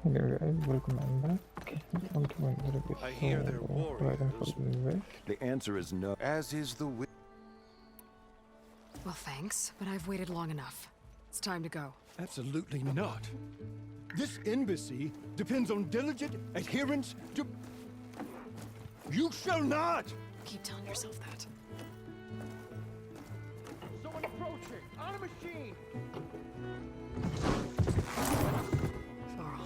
There guys, welcome back. Welcome to another episode. I hear they're warriors. The answer is no. As is the Well, thanks, but I've waited long enough. It's time to go. Absolutely not. This embassy depends on diligent adherence to... You shall not! Keep telling yourself that. Someone approaching! On a machine! Varl.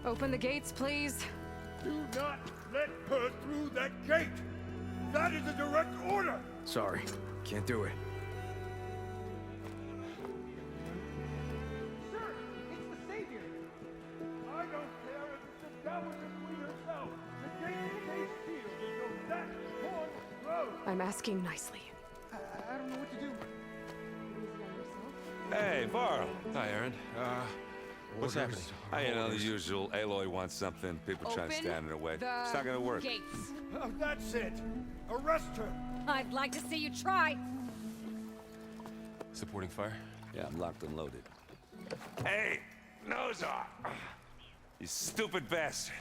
Open the gates, please. Do not let her through that gate! That is a direct order! Sorry, can't do it. Sir, it's the Savior! I don't care if it's the Dowager Queen herself! The gate stays sealed until that horn blows! I'm asking nicely. I don't know what to do. Hey, Varl. Hi, Aaron. What's happening? The usual. Aloy wants something. People trying to stand in her way. It's not gonna work. Gates. Oh, that's it! Arrest her! I'd like to see you try. Supporting fire? Yeah, I'm locked and loaded. Hey, Nozar! You stupid bastard.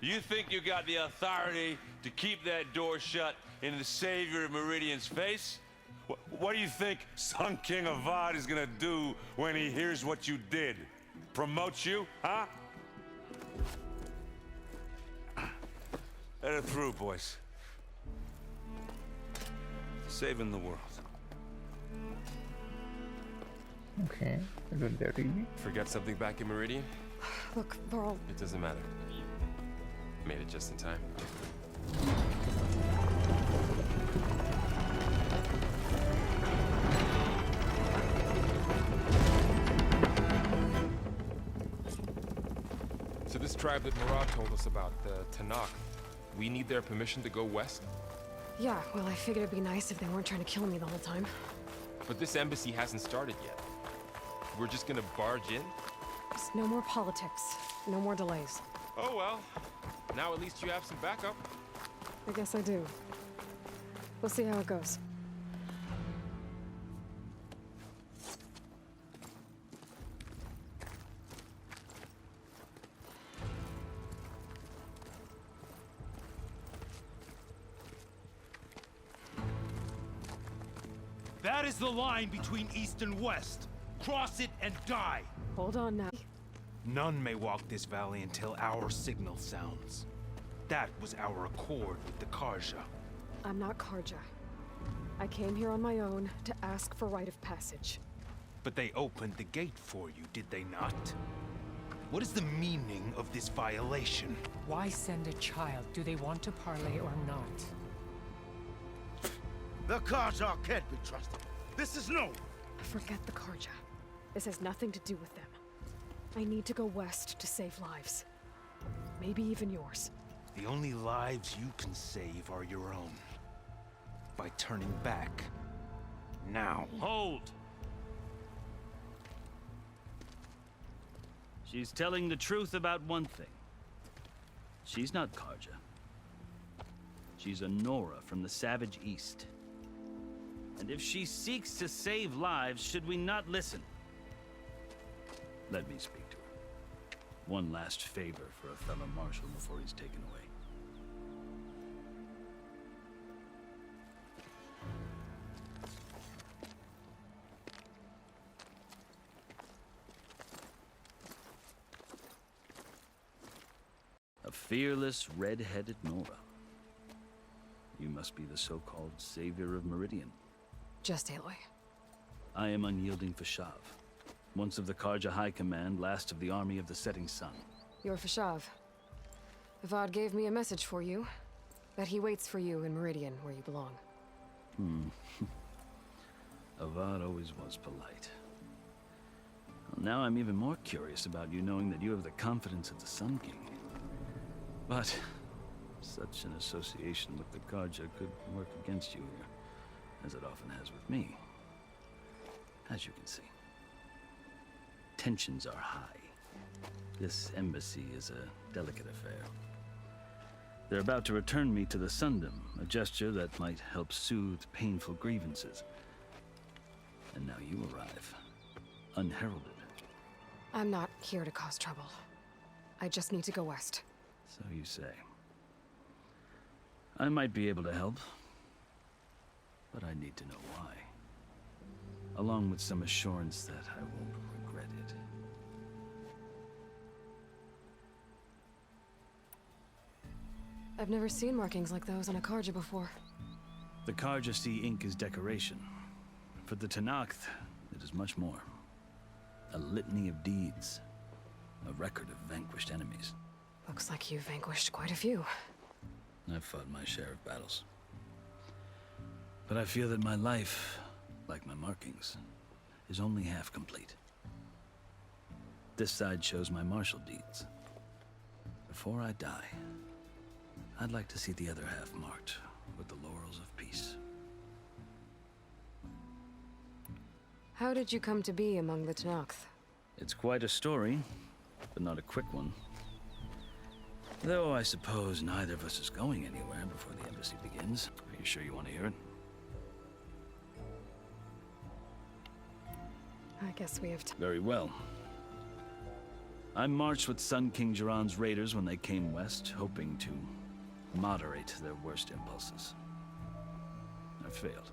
You think you got the authority to keep that door shut in the Savior of Meridian's face? What do you think Sun King Avad is gonna do when he hears what you did? Promote you, huh? Let her through, boys. Saving the world. Okay, good there, really. Forget something back in Meridian? Look, Varl, It doesn't matter. Made it just in time. So this tribe that Murad told us about, the Tanakh, we need their permission to go west? yeah, well, I figured it'd be nice if they weren't trying to kill me the whole time. But this embassy hasn't started yet. We're just gonna barge in? Just no more politics. No more delays. Oh well. Now at least you have some backup. I guess I do. We'll see how it goes. That is the line between East and West. Cross it and die. Hold on now. None may walk this valley until our signal sounds. That was our accord with the Karja. I'm not Karja. I came here on my own to ask for rite of passage. But they opened the gate for you, did they not? What is the meaning of this violation? Why send a child? Do they want to parley or not? The Karja can't be trusted. This is no. Forget the Karja. This has nothing to do with them. I need to go west to save lives. Maybe even yours. The only lives you can save are your own. By turning back. Now. Hold! She's telling the truth about one thing. She's not Karja. She's a Nora from the Savage East. And if she seeks to save lives, should we not listen? Let me speak to her. One last favor for a fellow marshal before he's taken away. A fearless, red-headed Nora. You must be the so-called Savior of Meridian. Just Aloy. I am unyielding Fashav. Once of the Karja High Command, last of the army of the Setting Sun. You're Fashav. Avad gave me a message for you. That he waits for you in Meridian, where you belong. Avad always was polite. Well, now I'm even more curious about you knowing that you have the confidence of the Sun King. But such an association with the Karja could work against you here, as it often has with me. As you can see, tensions are high. This embassy is a delicate affair. They're about to return me to the Sundom, a gesture that might help soothe painful grievances. And now you arrive, unheralded. I'm not here to cause trouble. I just need to go west. So you say. I might be able to help, but I need to know why. Along with some assurance that I won't regret it. I've never seen markings like those on a Karja before. The Karja see ink as decoration. For the Tenakth, it is much more. A litany of deeds. A record of vanquished enemies. Looks like you've vanquished quite a few. I've fought my share of battles. But I feel that my life, like my markings, is only half complete. This side shows my martial deeds. Before I die, I'd like to see the other half marked with the laurels of peace. How did you come to be among the Tenakth? It's quite a story, but not a quick one. Though I suppose neither of us is going anywhere before the embassy begins. Are you sure you want to hear it? I guess we have Very well. I marched with Sun King Jiran's raiders when they came west, hoping to moderate their worst impulses. I failed,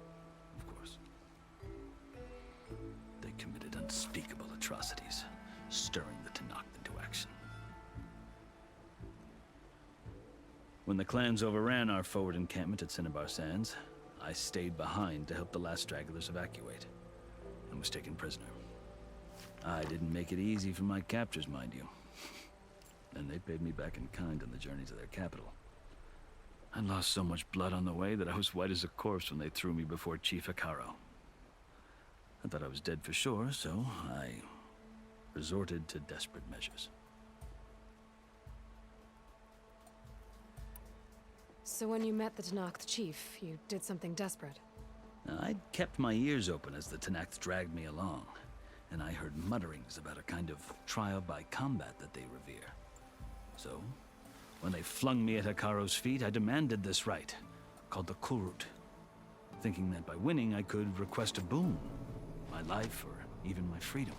of course. They committed unspeakable atrocities, stirring the Tenakth into action. When the clans overran our forward encampment at Cinnabar Sands, I stayed behind to help the last stragglers evacuate, and was taken prisoner. I didn't make it easy for my captors, mind you. And they paid me back in kind on the journey to their capital. I lost so much blood on the way that I was white as a corpse when they threw me before Chief Hekaro. I thought I was dead for sure, so I resorted to desperate measures. So when you met the Tenakth chief, you did something desperate? Now, I'd kept my ears open as the Tenakth dragged me along, and I heard mutterings about a kind of trial by combat that they revere. So, when they flung me at Hekaro's feet, I demanded this right, called the Kulrut, thinking that by winning I could request a boon, my life or even my freedom.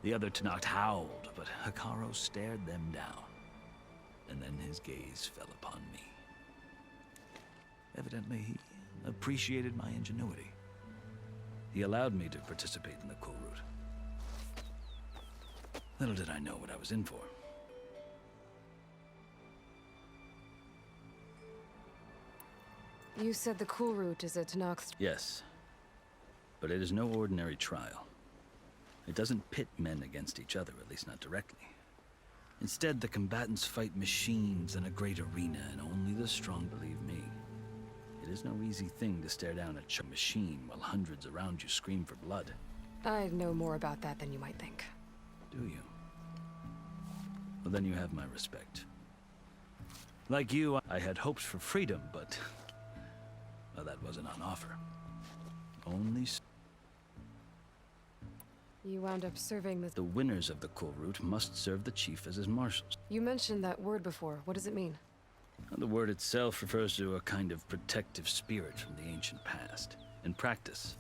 The other Tenakth howled, but Hekaro stared them down, and then his gaze fell upon me. Evidently, he appreciated my ingenuity. He allowed me to participate in the Kulrut. Little did I know what I was in for. You said the Kulrut is a Tenakth... Yes, but it is no ordinary trial. It doesn't pit men against each other, at least not directly. Instead, the combatants fight machines in a great arena, and only the strong believe me. It is no easy thing to stare down a machine while hundreds around you scream for blood. I know more about that than you might think. Do you? Well, then you have my respect. Like you, I had hopes for freedom, but... well, that wasn't on offer. Only... You wound up serving The winners of the Kulrut must serve the chief as his marshals. You mentioned that word before. What does it mean? The word itself refers to a kind of protective spirit from the ancient past. In practice,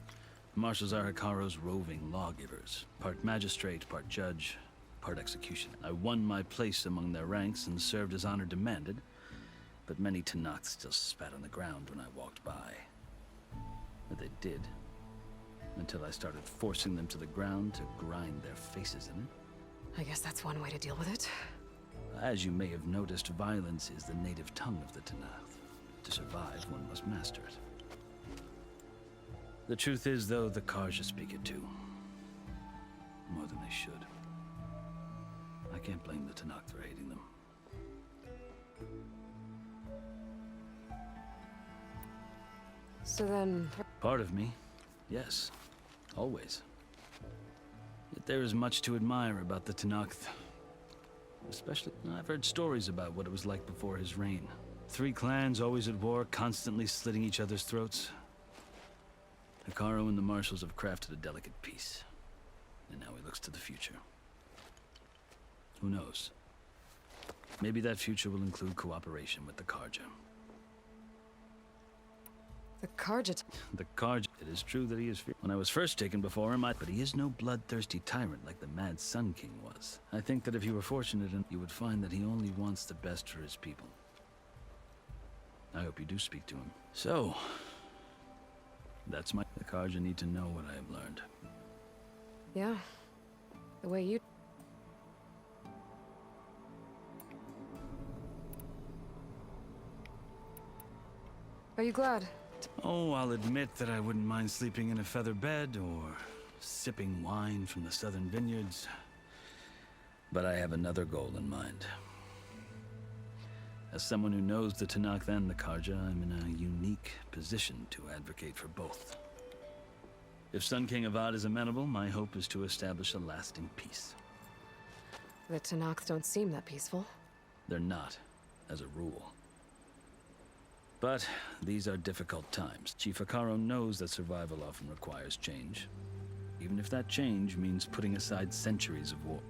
marshals are Hekaro's roving lawgivers, part magistrate, part judge, part executioner. I won my place among their ranks and served as honor demanded, but many Tenakth still spat on the ground when I walked by. But they did, until I started forcing them to the ground to grind their faces in it. I guess that's one way to deal with it. As you may have noticed, violence is the native tongue of the Tenakth. To survive, one must master it. The truth is, though, the Karja speak it too. More than they should. I can't blame the Tenakth for hating them. So then... Part of me, yes. Always. Yet there is much to admire about the Tenakth. Especially, I've heard stories about what it was like before his reign. 3 clans always at war, constantly slitting each other's throats. Hekaro and the marshals have crafted a delicate peace. And now he looks to the future. Who knows? Maybe that future will include cooperation with the Karja. The Karja. The Karja. It is true that he is feared. When I was first taken before him, but he is no bloodthirsty tyrant like the Mad Sun King was. I think that if you were fortunate, you would find that he only wants the best for his people. I hope you do speak to him. So, that's my... The Karja need to know what I have learned. Yeah. The way you... Are you glad? Oh, I'll admit that I wouldn't mind sleeping in a feather bed or sipping wine from the southern vineyards. But I have another goal in mind. As someone who knows the Tanakh and the Karja, I'm in a unique position to advocate for both. If Sun King Avad is amenable, my hope is to establish a lasting peace. The Tanakh don't seem that peaceful. They're not, as a rule. But these are difficult times. Chief Akaro knows that survival often requires change, even if that change means putting aside centuries of war.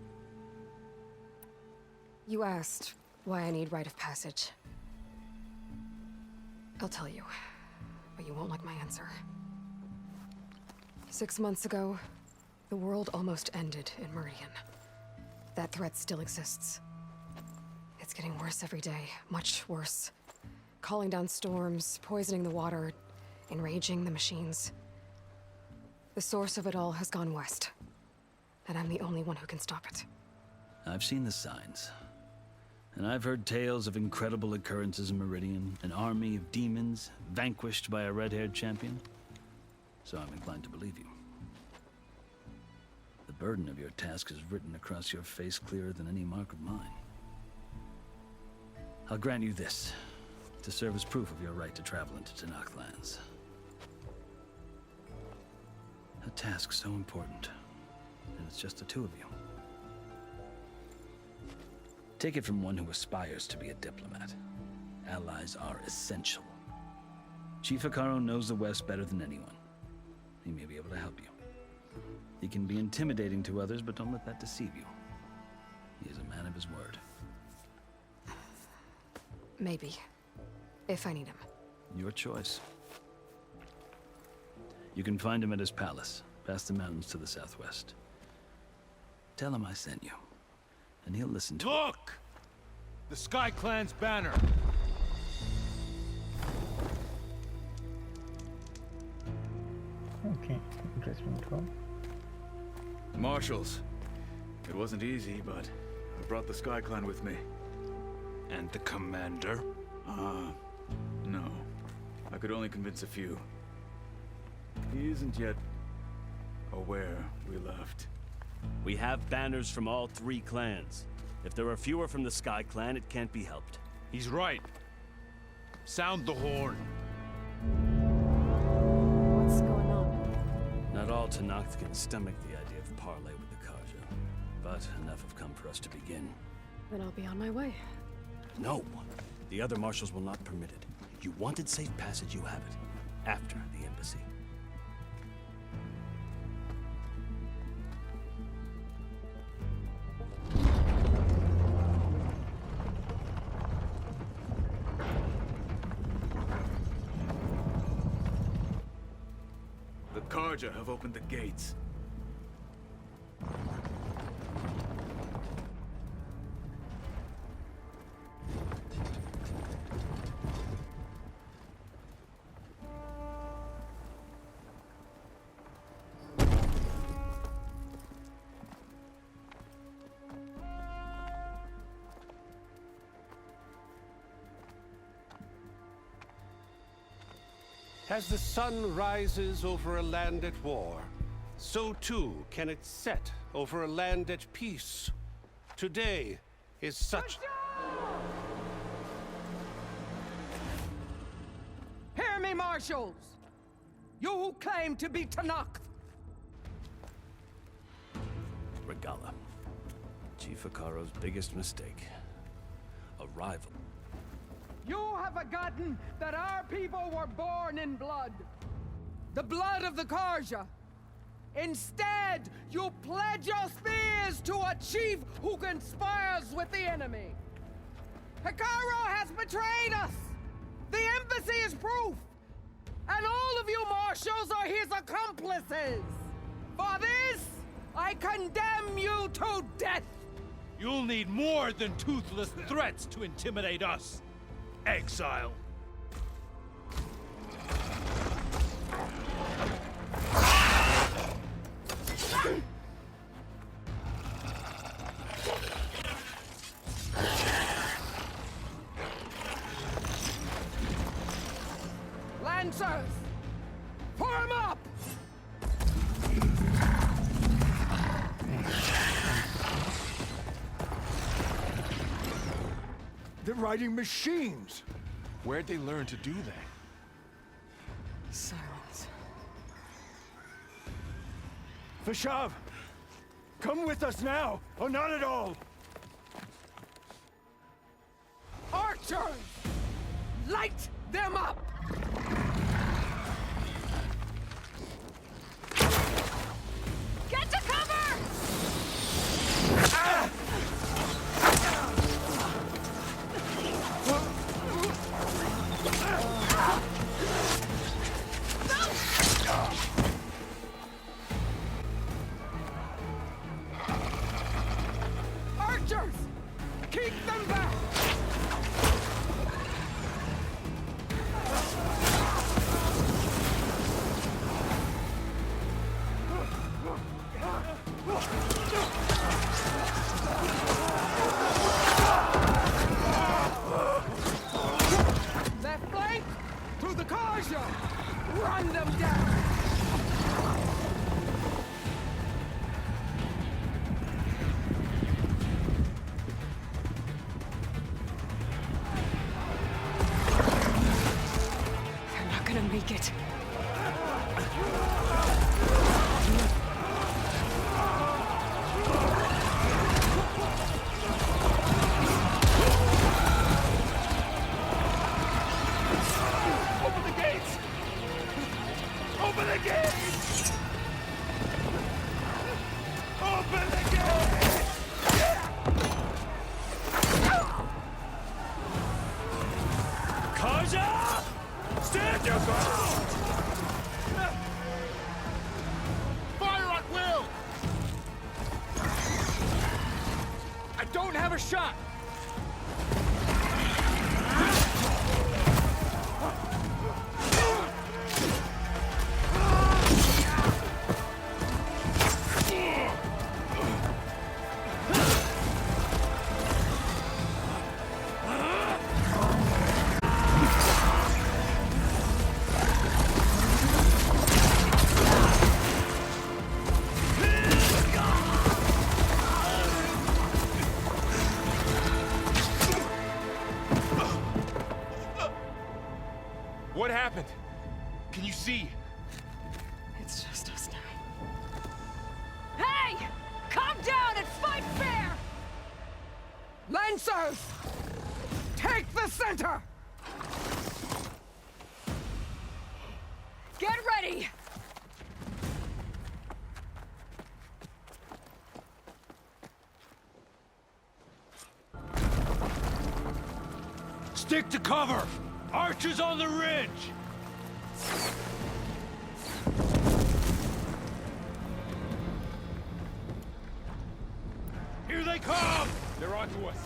You asked why I need rite of passage. I'll tell you, but you won't like my answer. 6 months ago, the world almost ended in Meridian. That threat still exists. It's getting worse every day, much worse. Calling down storms, poisoning the water, enraging the machines. The source of it all has gone west, and I'm the only one who can stop it. I've seen the signs. And I've heard tales of incredible occurrences in Meridian, an army of demons vanquished by a red-haired champion. So I'm inclined to believe you. The burden of your task is written across your face clearer than any mark of mine. I'll grant you this, to serve as proof of your right to travel into Tanakh lands. A task so important, and it's just the two of you. Take it from one who aspires to be a diplomat. Allies are essential. Chief Akaro knows the West better than anyone. He may be able to help you. He can be intimidating to others, but don't let that deceive you. He is a man of his word. Maybe. If I need him. Your choice. You can find him at his palace, past the mountains to the southwest. Tell him I sent you, and he'll listen to it. Look! The Sky Clan's banner! Okay, interesting call. Marshals. It wasn't easy, but I brought the Sky Clan with me. And the commander? No. I could only convince a few. He isn't yet aware we left. We have banners from all 3 clans. If there are fewer from the Sky Clan, it can't be helped. He's right. Sound the horn. What's going on? Not all Tanakh can stomach the idea of parley with the Karja, but enough have come for us to begin. Then I'll be on my way. No. The other marshals will not permit it. You wanted safe passage, you have it. After the embassy. The Karja have opened the gates. As the sun rises over a land at war, so too can it set over a land at peace. Today is such... Hear me, marshals! You who claim to be Tanakh! Regala. Chief Akaro's biggest mistake. A rival. You have forgotten that our people were born in blood. The blood of the Karja. Instead, you pledge your spears to a chief who conspires with the enemy. Hikaru has betrayed us! The embassy is proof! And all of you marshals are his accomplices! For this, I condemn you to death! You'll need more than toothless threats to intimidate us, exile. Lancers! Form up! They're riding machines! Where'd they learn to do that? Silence. Fashav! Come with us now, or not at all! Archers! Light them up! Get to cover! Archers! Keep them back! Left flank! To the Kaja! Run them down! They're not gonna make it. Open the gates! Open the gates! Open the gates! Kaja! Stand your ground! Fire at will! I don't have a shot! What happened? Can you see? It's just us now. Hey! Calm down and fight fair! Lancers! Take the center! Get ready! Stick to cover! Archers on the ridge! Here they come! They're onto us.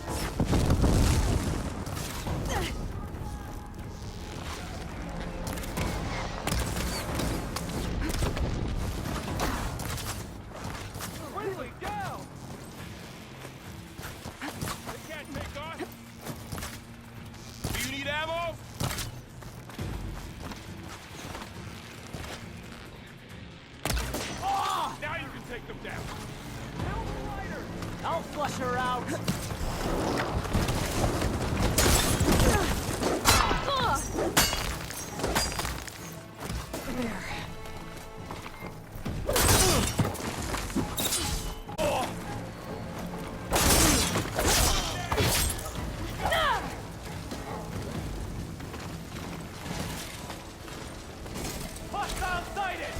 Quickly, down! They can't take us. Do you need ammo? Now you can take them down. I'll flush her out! Hostile sighted!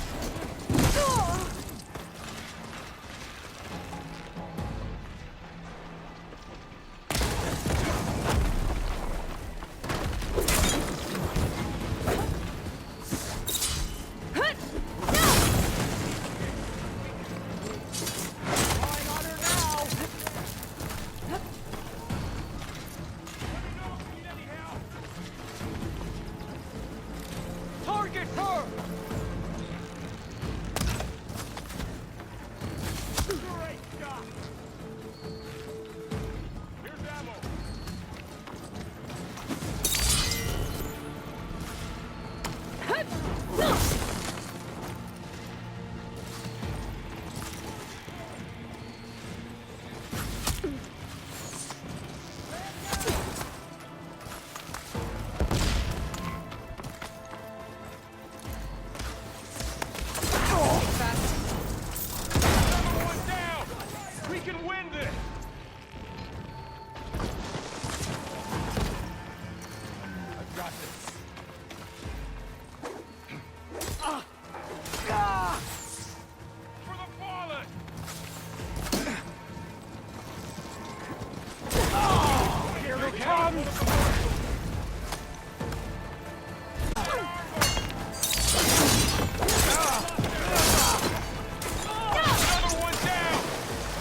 Another one down!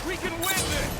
We can win this!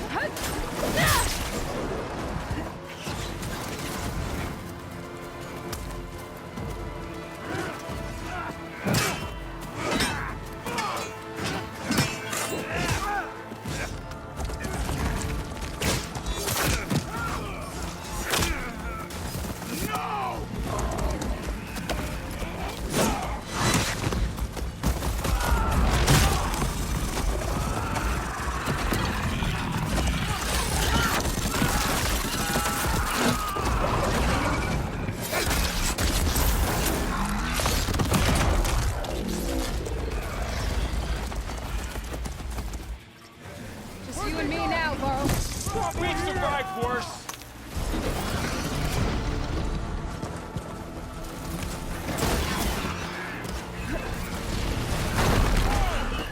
Just you and me now, Bo. We've survived worse.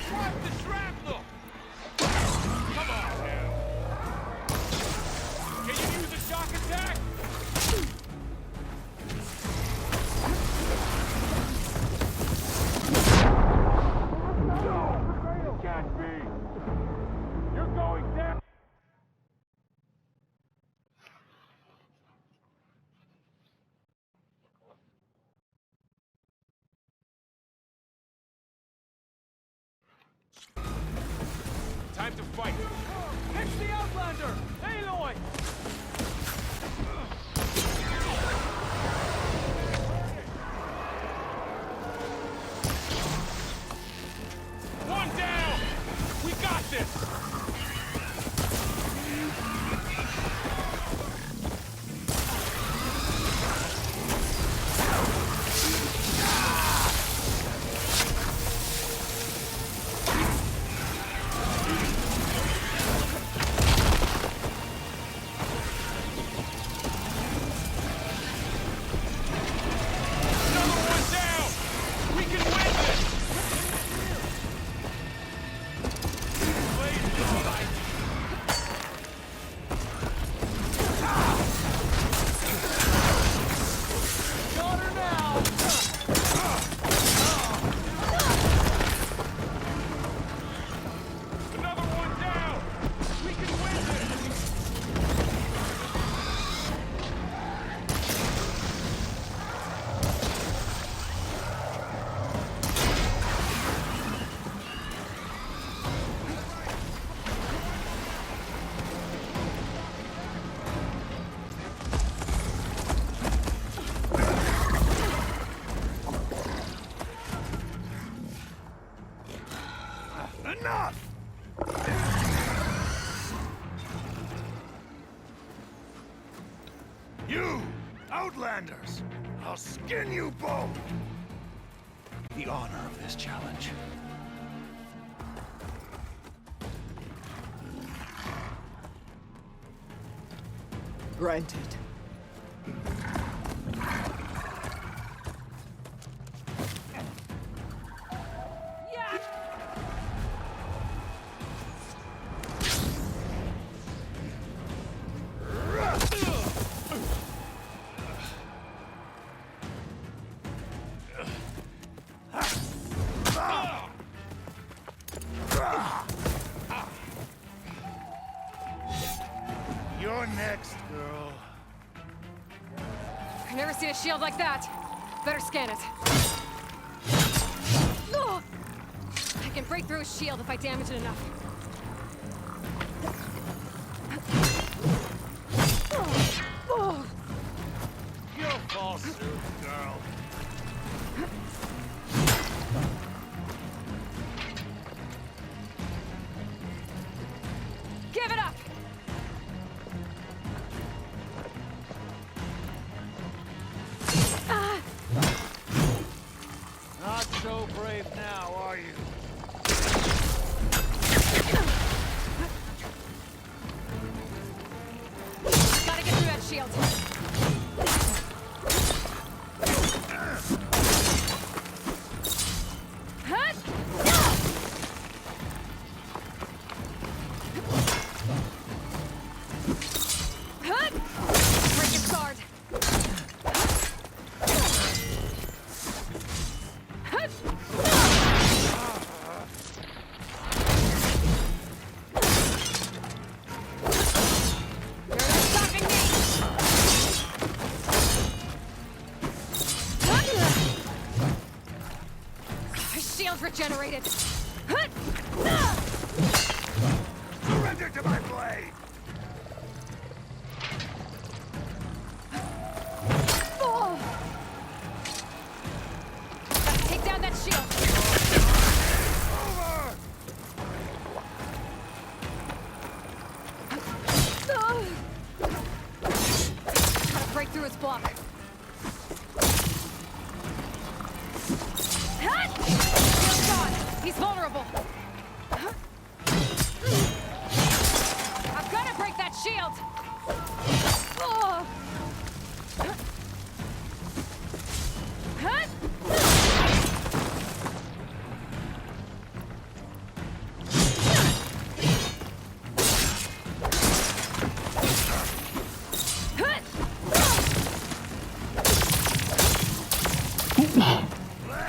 Drop the shrapnel! Come on now. Can you use a shock attack? No! It can't be! You're going down! Time to fight! Catch the Outlander! Aloy! One down! We got this! Another one down! We can win this! Blade blight! Got her now! Another one down! We can win this! Enough! You, Outlanders! I'll skin you both! The honor of this challenge. Granted. You're next, girl. I've never seen a shield like that. Better scan it. Ugh! I can break through a shield if I damage it enough. You'll fall soon, girl. Give it up! Not so brave now, are you? Gotta get through that shield. Hut! Hut! Break your guard. shield regenerated! Surrender to my blade! Gotta take down that shield! Over! Gotta break through its block. Shield's gone! He's vulnerable! I've gotta break that shield!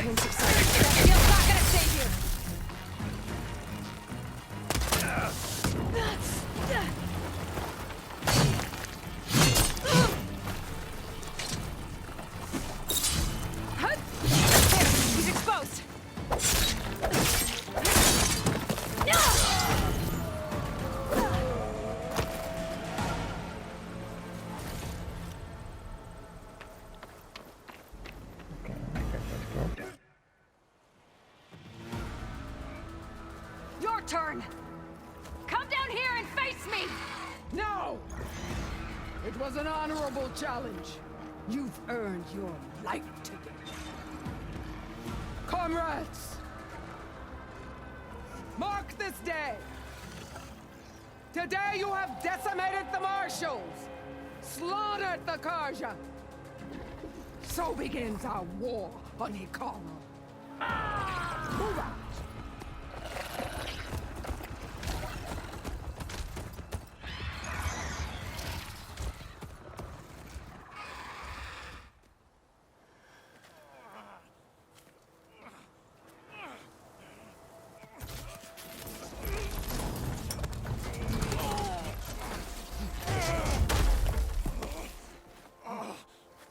Pain subsided. Shield's not gonna save you! He's exposed! Okay, let's go. Your turn! Come down here and face me! No! It was an honorable challenge. You've earned your life today. Comrades! Mark this day! Today you have decimated the marshals, slaughtered the Karja. So begins our war on Hikaru. Move out!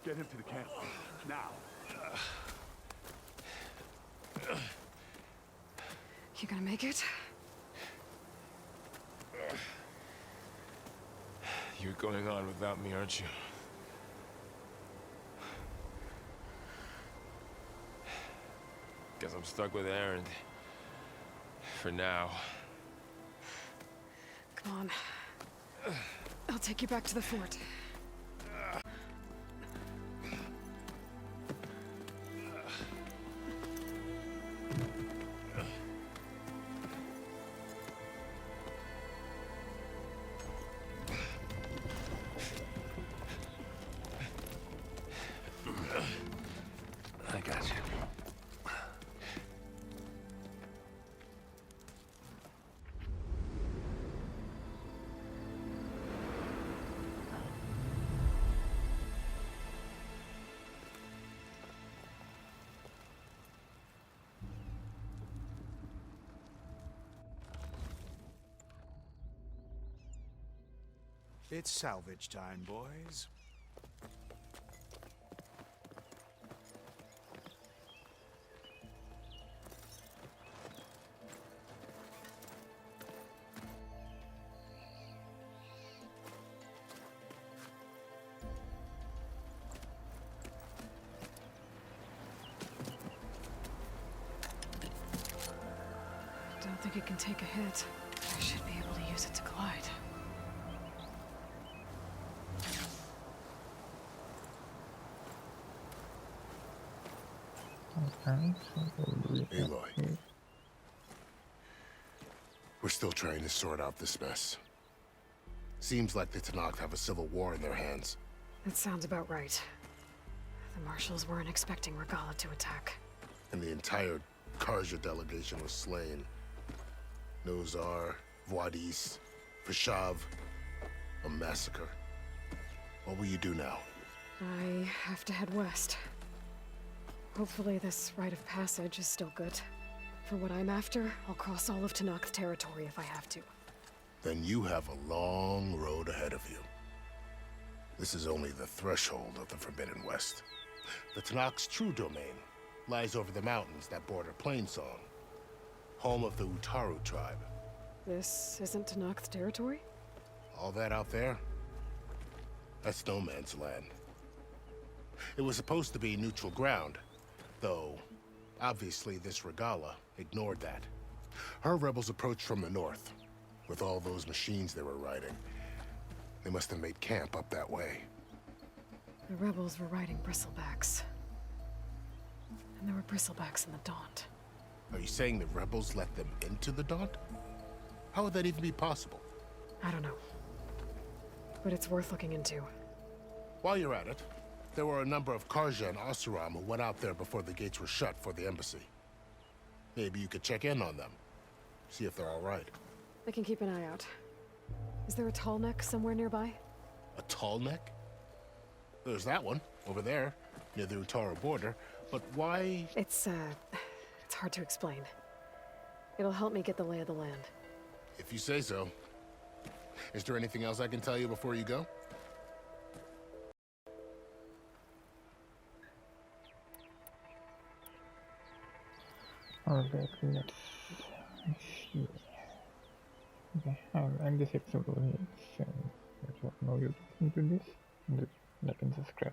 Get him to the camp. Now. You gonna make it? You're going on without me, aren't you? Guess I'm stuck with Aaron. For now. Come on. I'll take you back to the fort. I got you. It's salvage time, boys. Don't think it can take a hit. I should be able to use it to glide. Aloy. We're still trying to sort out this mess. Seems like the Tanakh have a civil war in their hands. That sounds about right. The marshals weren't expecting Regala to attack. And the entire Karja delegation was slain. Nozar, Voidis, Fashav. A massacre. What will you do now? I have to head west. Hopefully this rite of passage is still good. For what I'm after, I'll cross all of Tanakh's territory if I have to. Then you have a long road ahead of you. This is only the threshold of the Forbidden West. The Tanakh's true domain lies over the mountains that border Plainsong, home of the Utaru tribe. This isn't Tanak's territory? All that out there? That's no man's land. It was supposed to be neutral ground, though obviously this Regala ignored that. Her rebels approached from the north, with all those machines they were riding. They must have made camp up that way. The rebels were riding bristlebacks. And there were bristlebacks in the Daunt. Are you saying the rebels let them into the Daunt? How would that even be possible? I don't know. But it's worth looking into. While you're at it, there were a number of Karja and Oseram who went out there before the gates were shut for the embassy. Maybe you could check in on them. See if they're all right. I can keep an eye out. Is there a tall neck somewhere nearby? A tall neck? There's that one, over there, near the Utaru border. But why? It's hard to explain. It'll help me get the lay of the land. If you say so. Is there anything else I can tell you before you go? Alright, let's see. Okay, I'll end this episode over here. So, that's what now you're listening to this. Like and subscribe.